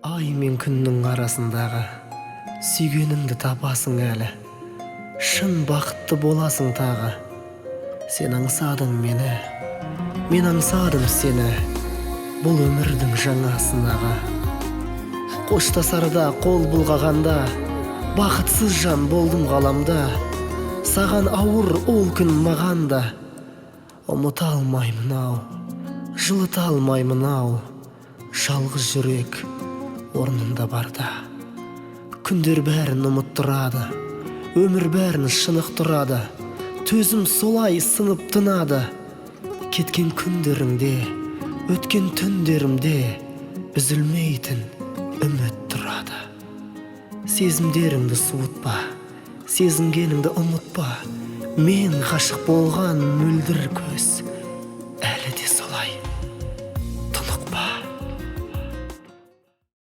Ай мен күннің арасындағы сүйгеніңді табасың әлі. Шын бақытты боласың тағы. Сен аңсадың мені, мен аңсадым сені. Бұл өмірдің жаңа сынағы. Қоштасарда қол бұлғағанда, бақытсыз жан болдым ғаламда. Саған ауыр ол күн мағанда. Ұмыта алмаймын ау, жылыта алмаймын ау. Жалғыз жүрек орнында барда. Күндер бәрін ұмыттырады, өмір бәрін шынықтырады. Төзім солай сынып тынады. Кеткен күндеріңде, өткен түндерімде үзілмейтін үміт тұрады. Сезімдеріңді суытпа, сезінгеніңді ұмытпа. Мен ғашық болған мөлдір көз,